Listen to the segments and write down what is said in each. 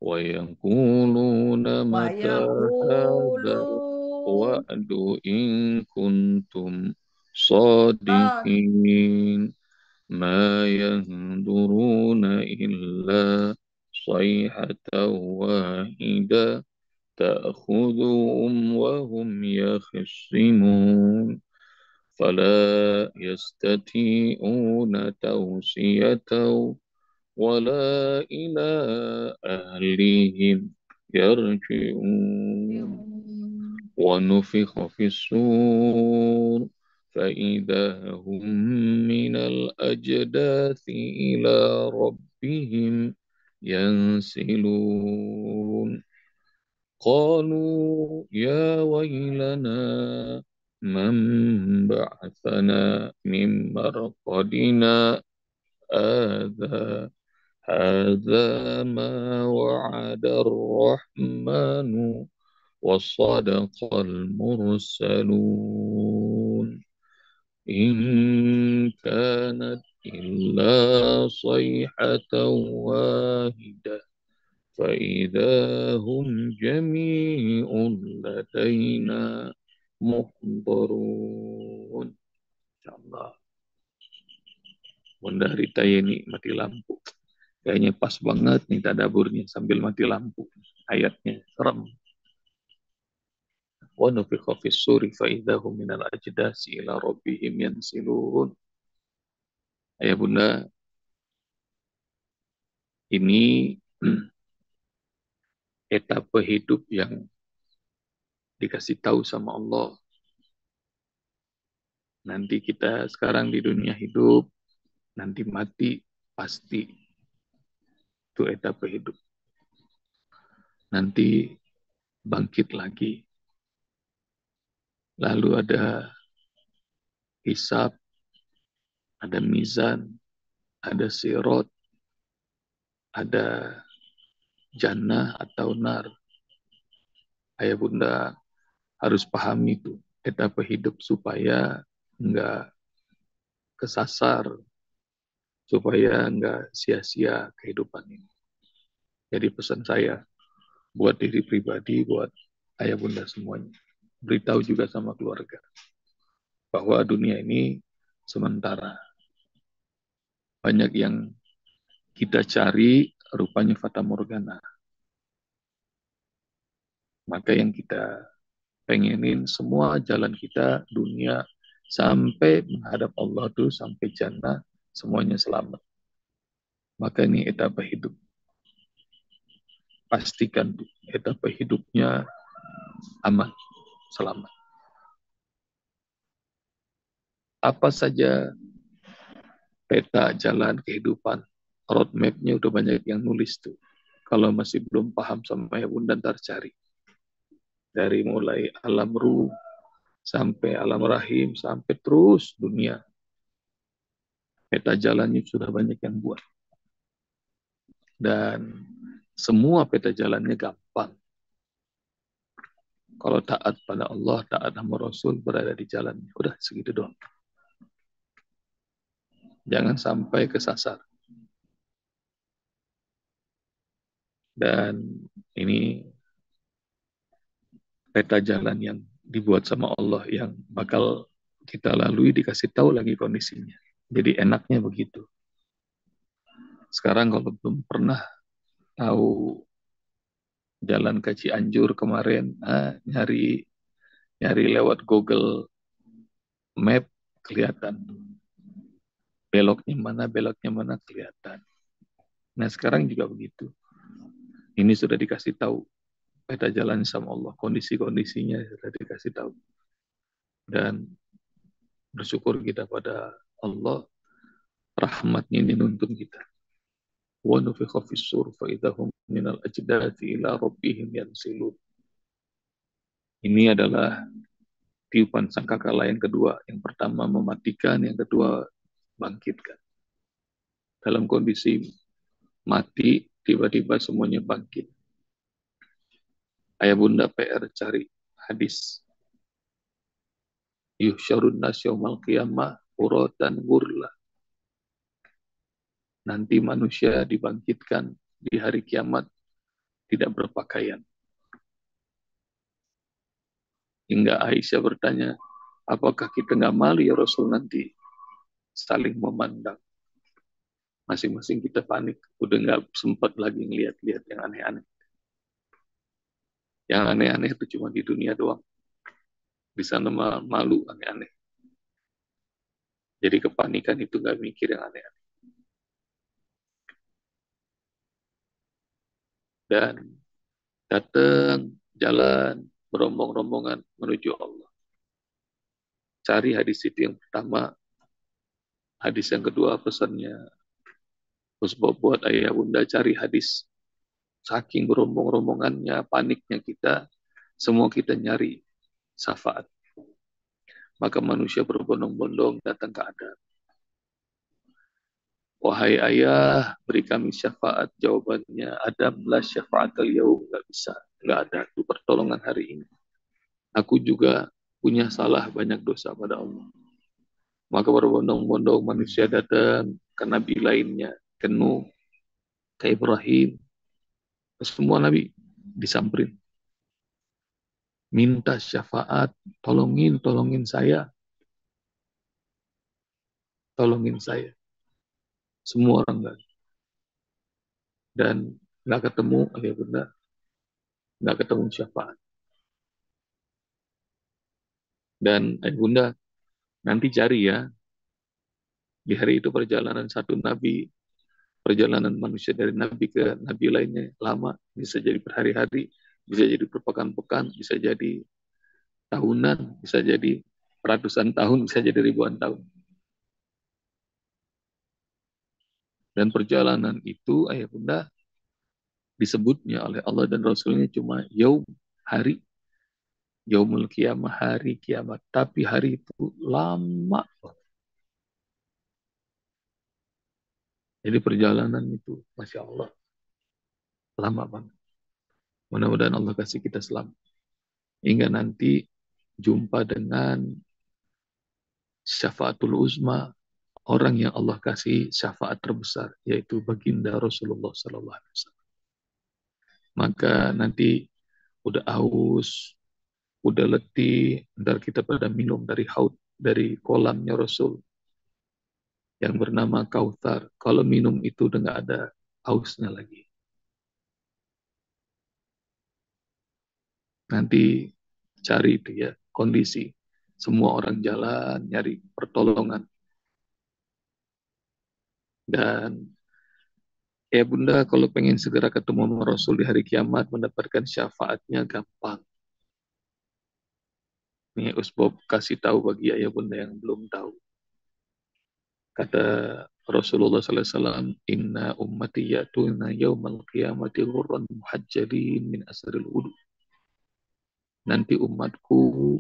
ويقولون متى هذا ويقولون الوعد إن كنتم صادقين ما ينظرون إلا صيحة واحدة تأخذهم وهم يخصمون فلا يستطيعون توصية ولا إلى أهلهم يرجعون ونفخ في الصور فإذا هم من الأجداث إلى ربهم ينسلون قالوا يا ويلنا من بعثنا من مرقدنا هذا هذا ما وعد الرحمن وصدق المرسلون إن كانت إلا صيحة واحدة فإذا هم جميع لدينا محضرون. InsyaAllah. Bunda Rita ini mati lampu. Kayaknya pas banget nih tadaburnya sambil mati lampu. Ayatnya serem. Wa nufikha fis suri fa idahum minal ajdasi ila rabbihim yansilun. Ayah bunda, ini etapa hidup yang dikasih tahu sama Allah. Nanti kita sekarang di dunia hidup, nanti mati, pasti itu etapa hidup. Nanti bangkit lagi. Lalu ada hisab, ada mizan, ada sirot, ada jannah atau nar. Ayah bunda harus pahami itu etapa hidup supaya enggak kesasar, supaya enggak sia-sia kehidupan ini. Jadi pesan saya buat diri pribadi, buat ayah bunda semuanya. Beritahu juga sama keluarga bahwa dunia ini sementara. Banyak yang kita cari rupanya fata morgana. Maka yang kita pengenin semua jalan kita dunia sampai menghadap Allah tuh sampai jannah semuanya selamat. Maka ini etapa hidup. Pastikan etapa hidupnya aman, selamat. Apa saja peta jalan kehidupan, roadmap-nya udah banyak yang nulis tuh. Kalau masih belum paham sama ya bunda ntar cari. Dari mulai alam ruh sampai alam rahim sampai terus dunia. Peta jalannya sudah banyak yang buat. Dan semua peta jalannya gampang. Kalau taat pada Allah, taat sama Rasul, berada di jalannya. Udah segitu doang. Jangan sampai kesasar. Dan ini peta jalan yang dibuat sama Allah yang bakal kita lalui, dikasih tahu lagi kondisinya. Jadi enaknya begitu. Sekarang kalau belum pernah tahu jalan ke Cianjur kemarin, nyari lewat Google Map kelihatan. Beloknya mana kelihatan. Nah sekarang juga begitu. Ini sudah dikasih tahu peta jalan sama Allah, kondisi-kondisinya sudah dikasih tahu. Dan bersyukur kita pada Allah, rahmatnya ini nuntun kita. Wa nufikha fis-sur fa idahum minal ajdati ila rabbihim yansilun. Ini adalah tiupan sangkakala yang kedua. Yang pertama mematikan, yang kedua bangkitkan. Dalam kondisi mati, tiba-tiba semuanya bangkit. Ayah bunda PR cari hadis. Yuhsyarun nas yaumal qiyamah uratan gurla. Nanti manusia dibangkitkan di hari kiamat tidak berpakaian. Hingga Aisyah bertanya, apakah kita nggak malu ya Rasul nanti saling memandang? Masing-masing kita panik, udah nggak sempat lagi ngeliat-liat yang aneh-aneh. Yang aneh-aneh itu cuma di dunia doang. Di sana malu aneh-aneh. Jadi kepanikan itu nggak mikir yang aneh-aneh. Dan datang, jalan, berombong-rombongan menuju Allah. Cari hadis itu yang pertama. Hadis yang kedua pesannya. Terus buat ayah bunda cari hadis. Saking berombong-rombongannya, paniknya kita, semua kita nyari syafaat. Maka manusia berbondong-bondong datang ke Adam. Wahai ayah, beri kami syafaat. Jawabannya, Adam la syafaat al-yaum. Nggak bisa. Nggak ada itu pertolongan hari ini. Aku juga punya salah banyak dosa pada Allah. Maka berbondong-bondong manusia datang ke nabi lainnya, ke Nuh, ke Ibrahim, ke semua nabi disamperin. Minta syafaat, tolongin saya, tolongin saya. Semua orang nggak. Dan nggak ketemu, ya benar, nggak ketemu syafaat. Dan bunda, nanti cari ya, di hari itu perjalanan satu nabi, perjalanan manusia dari nabi ke nabi lainnya lama, bisa jadi berhari-hari, bisa jadi berpekan-pekan, bisa jadi tahunan, bisa jadi ratusan tahun, bisa jadi ribuan tahun. Dan perjalanan itu, ayah bunda, disebutnya oleh Allah dan Rasulnya cuma yaum, hari, yaumul kiamah, hari kiamat. Tapi hari itu lama. Jadi perjalanan itu, Masya Allah, lama banget. Mudah-mudahan Allah kasih kita selamat. Hingga nanti jumpa dengan syafaatul uzma, orang yang Allah kasih syafaat terbesar, yaitu baginda Rasulullah SAW. Maka nanti udah aus, udah letih, ntar kita pada minum dari haud, dari kolamnya Rasul yang bernama Kautsar. Kalau minum itu udah nggak ada hausnya lagi. Nanti cari itu ya, kondisi. Semua orang jalan, nyari pertolongan. Dan ya bunda, kalau pengen segera ketemu sama Rasul di hari kiamat, mendapatkan syafaatnya gampang. Nih Usbob kasih tahu bagi ayah bunda yang belum tahu. Kata Rasulullah SAW, Inna ummati yatuna yawmal qiyamati ghurran muhajjalin min asril wudu. Nanti umatku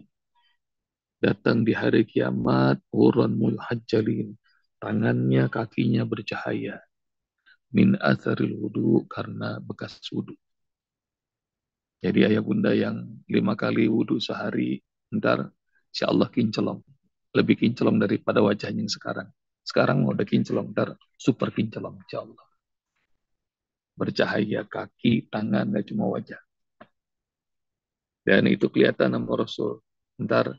datang di hari kiamat, ghurran muhajjalin. Tangannya, kakinya bercahaya. Min asril wudu, karena bekas wudu. Jadi ayah bunda yang 5 kali wudu sehari, ntar insya Allah kinclong. Lebih kinclong daripada wajahnya yang sekarang. Sekarang udah kinclong, ntar super kinclong insya Allah. Bercahaya kaki, tangan, gak cuma wajah. Dan itu kelihatan sama Rasul. Ntar,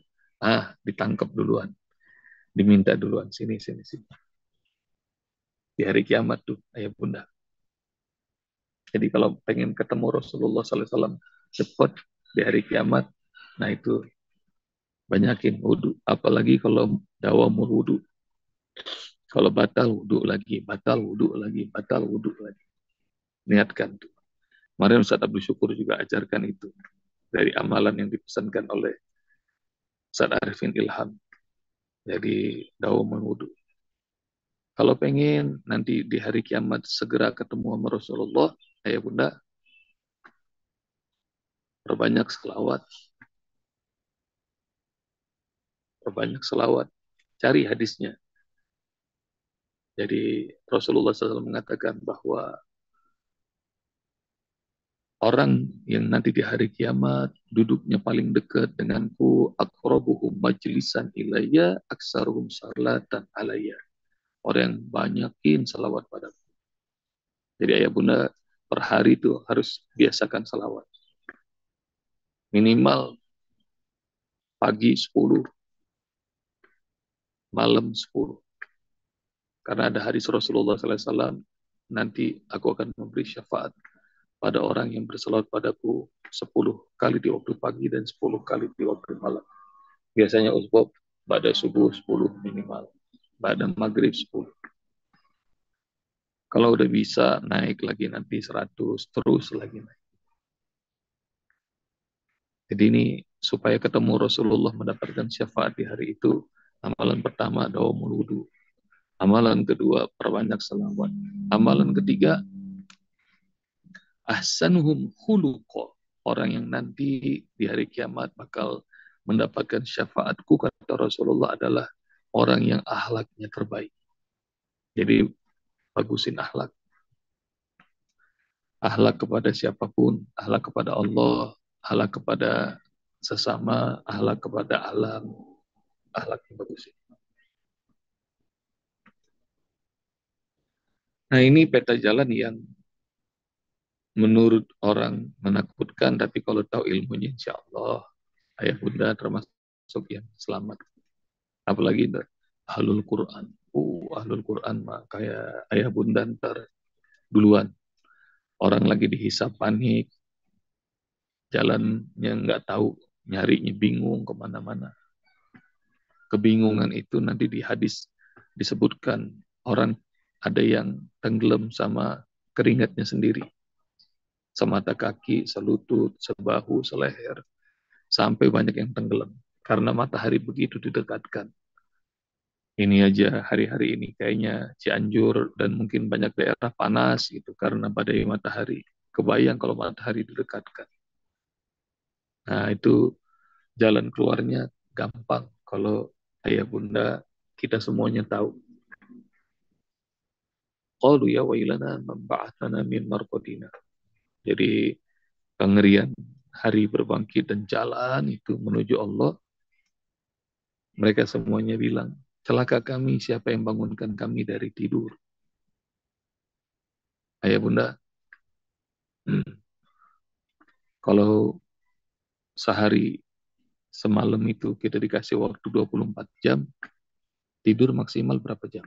ditangkap duluan. Diminta duluan, sini, sini, sini. Di hari kiamat tuh, ayah bunda. Jadi kalau pengen ketemu Rasulullah SAW cepat di hari kiamat, nah itu banyakin wudhu. Apalagi kalau dawamul wudhu. Kalau batal wudhu lagi, batal wudhu lagi, batal wudhu lagi. Niatkan tuh. Kemarin Ustaz Abdul Syukur juga ajarkan itu. Dari amalan yang dipesankan oleh Ustaz Arifin Ilham. Jadi dawamul wudhu. Kalau pengen nanti di hari kiamat segera ketemu sama Rasulullah, ayah bunda, perbanyak selawat. Perbanyak selawat. Cari hadisnya. Jadi Rasulullah SAW mengatakan bahwa orang yang nanti di hari kiamat duduknya paling dekat denganku, aqrabuhum majlisan ilayya aksaruhum salatan alayya. Orang yang banyakin salawat padaku. Jadi ayah bunda per hari itu harus biasakan salawat. Minimal pagi 10, malam 10. Karena ada hadis Rasulullah SAW, nanti aku akan memberi syafaat pada orang yang berselawat padaku 10 kali di waktu pagi dan 10 kali di waktu malam. Biasanya usbab pada subuh 10 minimal, pada maghrib 10. Kalau udah bisa naik lagi nanti 100, terus lagi naik. Jadi ini supaya ketemu Rasulullah mendapatkan syafaat di hari itu, amalan pertama dawamul wudu. Amalan kedua perbanyak selawat. Amalan ketiga ahsanuhum khuluqa. Orang yang nanti di hari kiamat bakal mendapatkan syafaatku kata Rasulullah adalah orang yang akhlaknya terbaik. Jadi bagusin akhlak. Akhlak kepada siapapun, akhlak kepada Allah, akhlak kepada sesama, akhlak kepada alam, akhlak yang bagus. Nah ini peta jalan yang menurut orang menakutkan, tapi kalau tahu ilmunya insya Allah ayah bunda termasuk yang selamat. Apalagi ahlul Quran. Ahlul Quran mah kayak ayah bunda ntar duluan. Orang lagi dihisap panik, jalannya nggak tahu, nyarinya bingung kemana-mana. Kebingungan itu nanti di hadis disebutkan orang ada yang tenggelam sama keringatnya sendiri. Semata kaki, selutut, sebahu, seleher. Sampai banyak yang tenggelam. Karena matahari begitu didekatkan. Ini aja hari-hari ini kayaknya Cianjur dan mungkin banyak daerah panas gitu karena badai matahari. Kebayang kalau matahari didekatkan. Nah itu jalan keluarnya gampang kalau ayah bunda kita semuanya tahu. Qalu ya wailana man ba'athana min marqadina. Jadi kengerian hari berbangkit dan jalan itu menuju Allah. Mereka semuanya bilang, celaka kami siapa yang bangunkan kami dari tidur. Ayah bunda, kalau sehari semalam itu kita dikasih waktu 24 jam, tidur maksimal berapa jam?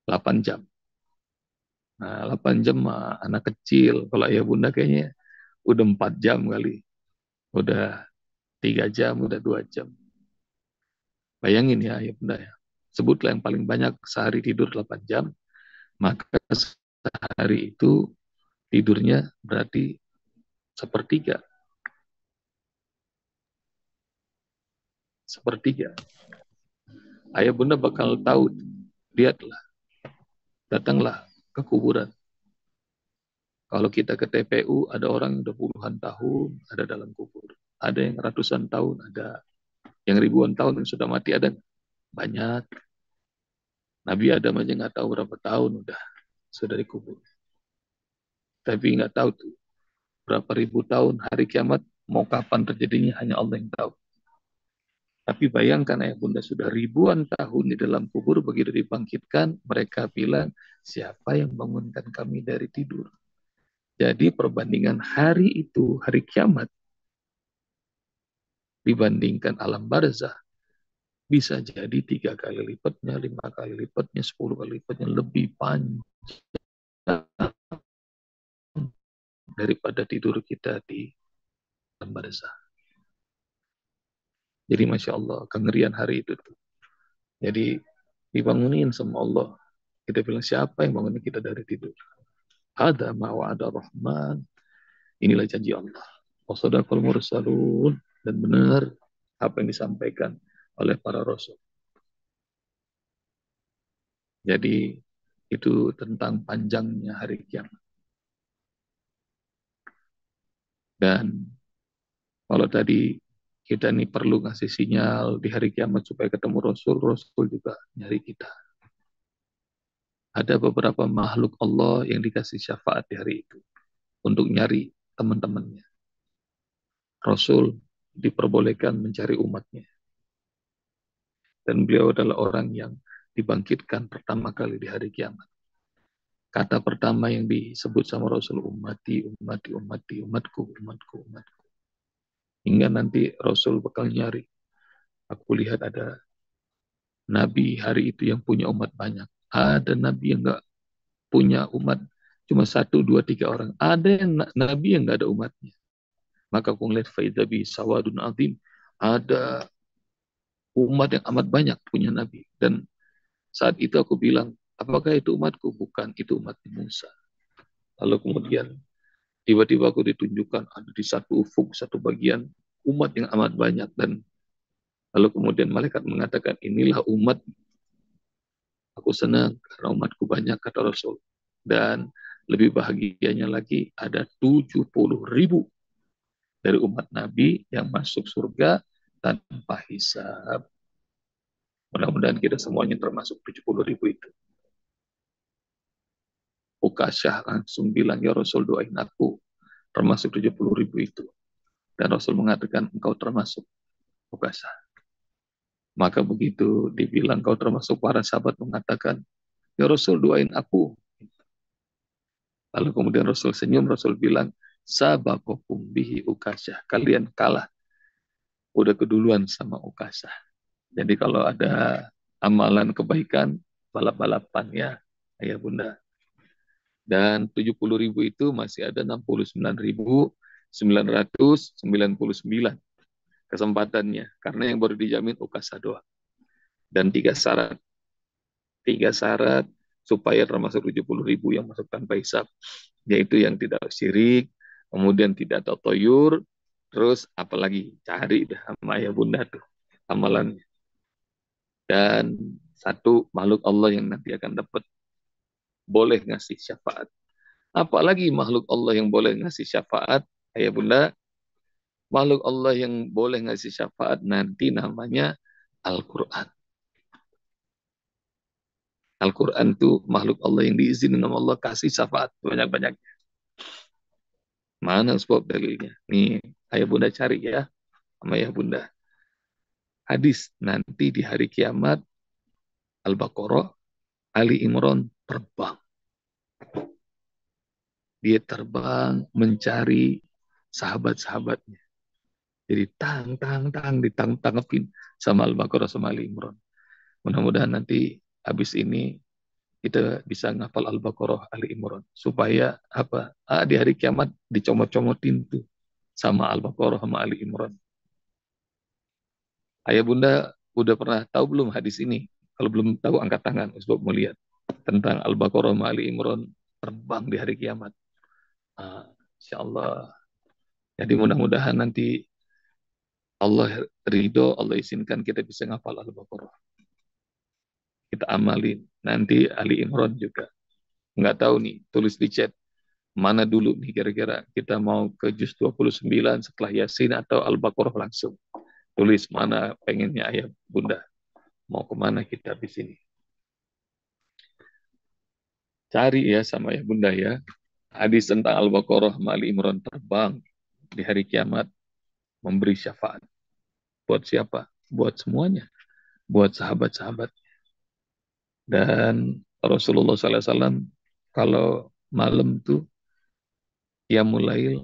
8 jam. Nah, 8 jam anak kecil. Kalau ayah bunda kayaknya udah 4 jam kali. Udah 3 jam, udah 2 jam. Bayangin ya ayah bunda ya. Sebutlah yang paling banyak sehari tidur 8 jam, maka sehari itu tidurnya berarti sepertiga. Sepertiga. Ayah bunda bakal tahu, lihatlah, datanglah ke kuburan. Kalau kita ke TPU, ada orang yang udah puluhan tahun ada dalam kubur. Ada yang ratusan tahun, ada yang ribuan tahun yang sudah mati, ada banyak. Nabi Adam aja nggak tahu berapa tahun sudah dikubur. Tapi nggak tahu tuh berapa ribu tahun hari kiamat mau kapan terjadinya hanya Allah yang tahu. Tapi bayangkan ayah bunda sudah ribuan tahun di dalam kubur, begitu dibangkitkan, mereka bilang, siapa yang bangunkan kami dari tidur? Jadi perbandingan hari itu, hari kiamat, dibandingkan alam barzah, bisa jadi 3 kali lipatnya, 5 kali lipatnya, 10 kali lipatnya, lebih panjang daripada tidur kita di alam barzah. Jadi Masya Allah, kengerian hari itu. Jadi dibangunin sama Allah. Kita bilang, siapa yang bangunin kita dari tidur? Ada ma'wa'ada rahman. Inilah janji Allah. Wasadaqal mursalun. Dan benar apa yang disampaikan oleh para rasul. Jadi itu tentang panjangnya hari kiamat. Dan kalau tadi kita ini perlu ngasih sinyal di hari kiamat supaya ketemu Rasul, Rasul juga nyari kita. Ada beberapa makhluk Allah yang dikasih syafaat di hari itu untuk nyari teman-temannya. Rasul diperbolehkan mencari umatnya. Dan beliau adalah orang yang dibangkitkan pertama kali di hari kiamat. Kata pertama yang disebut sama Rasul, ummati, ummati, ummati, umatku, umatku, umatku. Hingga nanti Rasul bakal nyari. Aku lihat ada Nabi hari itu yang punya umat banyak. Ada Nabi yang nggak punya umat cuma satu, dua, tiga orang. Ada yang Nabi yang nggak ada umatnya. Maka aku ngeliat faidabi sawadun azim. Ada umat yang amat banyak punya Nabi. Dan saat itu aku bilang, apakah itu umatku? Bukan, itu umat Musa. Lalu kemudian tiba-tiba aku ditunjukkan ada di satu ufuk, satu bagian umat yang amat banyak. Dan lalu kemudian malaikat mengatakan, inilah umat. Aku senang karena umatku banyak, kata Rasul. Dan lebih bahagianya lagi, ada 70.000 dari umat Nabi yang masuk surga tanpa hisab. Mudah-mudahan kita semuanya termasuk 70.000 itu. Ukasyah langsung bilang, ya Rasul doain aku termasuk 70.000 itu. Dan Rasul mengatakan, engkau termasuk Ukasyah. Maka begitu dibilang kau termasuk, para sahabat mengatakan, ya Rasul doain aku. Lalu kemudian Rasul senyum, Rasul bilang, sabakokum bihi Ukasyah. Kalian kalah, udah keduluan sama Ukasyah. Jadi kalau ada amalan kebaikan, balap-balapan ya, ayah bunda. Dan 70.000 itu masih ada 69.999 kesempatannya. Karena yang baru dijamin Ukasa doang. Dan tiga syarat supaya termasuk 70.000 yang masuk tanpa hisab. Yaitu yang tidak syirik, kemudian tidak tatoyur, terus apalagi cari dah sama ayah bunda tuh amalannya. Dan satu makhluk Allah yang nanti akan dapat boleh ngasih syafaat. Apalagi makhluk Allah yang boleh ngasih syafaat, ayah bunda, makhluk Allah yang boleh ngasih syafaat nanti namanya Al-Quran. Al-Quran itu makhluk Allah yang diizinkan sama Allah kasih syafaat banyak-banyak. Mana sebab dalilnya? Nih, ayah bunda cari ya, sama ayah bunda. Hadis nanti di hari kiamat, Al-Baqarah, Ali Imran terbang. Dia terbang mencari sahabat-sahabatnya. Jadi tang ditangkapin sama Al-Baqarah sama Ali Imran. Mudah-mudahan nanti habis ini kita bisa ngafal Al-Baqarah Ali Imran supaya apa? Di hari kiamat dicomot-comotin tuh sama Al-Baqarah sama Ali Imran. Ayah bunda udah pernah tahu belum hadis ini? Kalau belum tahu angkat tangan, sebab mau lihat tentang Al-Baqarah sama Ali Imran terbang di hari kiamat. Insya Allah. Jadi mudah-mudahan nanti Allah ridho, Allah izinkan kita bisa ngafal Al-Baqarah. Kita amalin. Nanti Ali Imran juga. Nggak tahu nih, tulis di chat. Mana dulu nih kira-kira kita mau ke juz 29 setelah Yasin atau Al-Baqarah langsung. Tulis mana pengennya ayah bunda. Mau kemana kita di sini. Cari ya sama ayah bunda ya. Hadis tentang Al-Baqarah sama Ali Imran terbang di hari kiamat memberi syafaat. Buat siapa? Buat semuanya. Buat sahabat-sahabat. Dan Rasulullah SAW kalau malam tuh ya mulai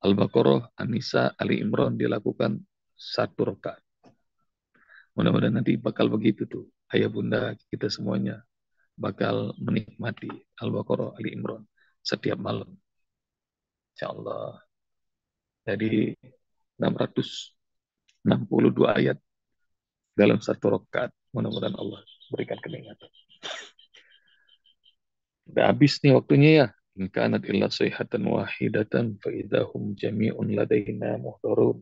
Al-Baqarah, An-Nisa, Ali Imran dilakukan satu rakaat. Mudah-mudahan nanti bakal begitu tuh. Ayah bunda kita semuanya bakal menikmati Al-Baqarah, Ali Imran setiap malam. Insya Allah. Jadi 662 ayat dalam satu rakaat. Mudah-mudahan Allah berikan kenikmatan. Udah habis nih waktunya ya. In kanat illa sayhatan wahidatan fa idahum jami'un ladaina muhdarun.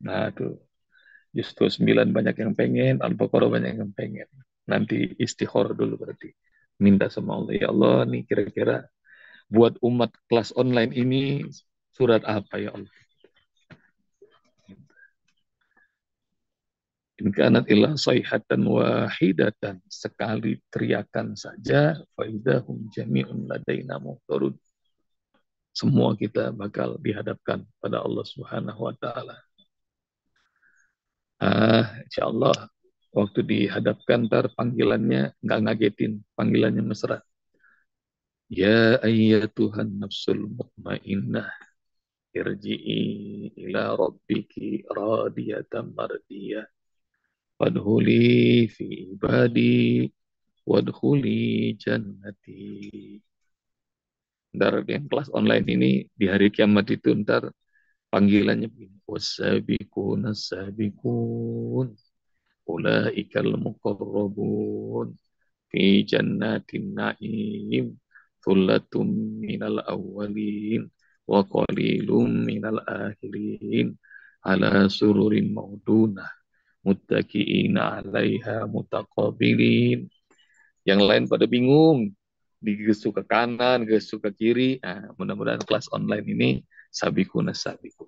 Nah, tuh justru 9 banyak yang pengen, Al-Baqarah banyak yang pengen. Nanti istighfar dulu berarti. Minta sama Allah, ya Allah nih kira-kira buat umat kelas online ini surat apa ya Allah? In kanat illa sayhatan wahidatan, sekali teriakan saja faidahum jami'un ladaina muhdarun. Semua kita bakal dihadapkan pada Allah Subhanahu wa taala. Insya Allah waktu dihadapkan ntar panggilannya nggak ngagetin, panggilannya mesra. Ya ayyatuhan nafsul mutmainnah, irji'i ila rabbiki radiyatan mardiyah. Wadkhuli fi ibadi, wadkhuli jannati. Ntar yang kelas online ini di hari kiamat itu ntar panggilannya begini. Wasabiqun as-sabiqun. Ulaikal muqarrabun. Fi jannatin na'im. Thullatum minal awwalin. Wa qalilum minal akhirin. Ala sururin maudunah. Muttaqiina alaiha mutaqabilin. Yang lain pada bingung, digesu ke kanan, gesu ke kiri. Nah, mudah-mudahan kelas online ini sabikuna sabiku.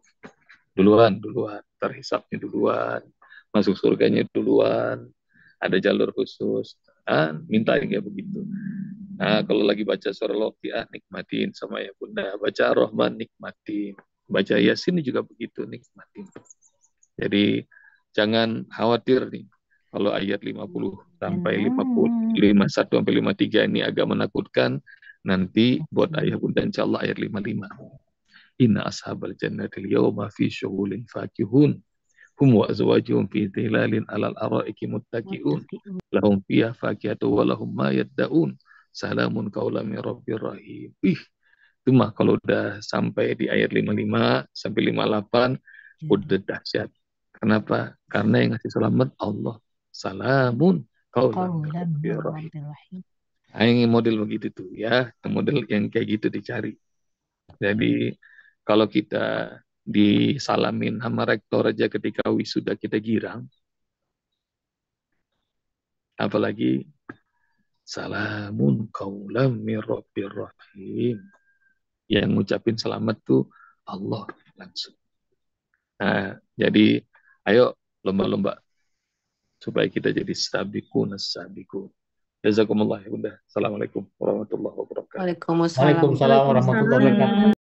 Duluan, duluan. Terhisapnya duluan. Masuk surganya duluan. Ada jalur khusus. Minta kayak begitu. Nah, kalau lagi baca surah Loqiah, nikmatin sama ya bunda. Baca Ar-Rahman, nikmatin. Baca Yasin juga begitu, nikmatin. Jadi jangan khawatir nih. Kalau ayat 50 sampai 50, 51 sampai 53 ini agak menakutkan. Nanti buat ayah bunda insya Allah ayat 55. Inna ashabal jannatil yawma fi syughulin fakihun. Hum wa azwajuhum fi dhilalin alal araiki muttaqiun. Lahum fiha fakihatu wa lahum ma yadda'un. Salamun qaulam min rabbir rahim. Itu mah kalau udah sampai di ayat 55 sampai 58 udah dahsyat. Kenapa? Karena yang ngasih selamat Allah. Salamun qaulam min rabbir rahim. Nah, yang model begitu tuh ya, model yang kayak gitu dicari. Jadi kalau kita disalamin sama rektor aja ketika wisuda kita girang, apalagi salamun qaulam min rabbir rahim. Yang ngucapin selamat tuh Allah langsung. Nah, jadi ayo lomba-lomba supaya kita jadi sabiqun as-sabiqun. Jazakumullah ya Bunda. Assalamualaikum warahmatullahi wabarakatuh. Waalaikumsalam. Waalaikumsalam warahmatullahi wabarakatuh.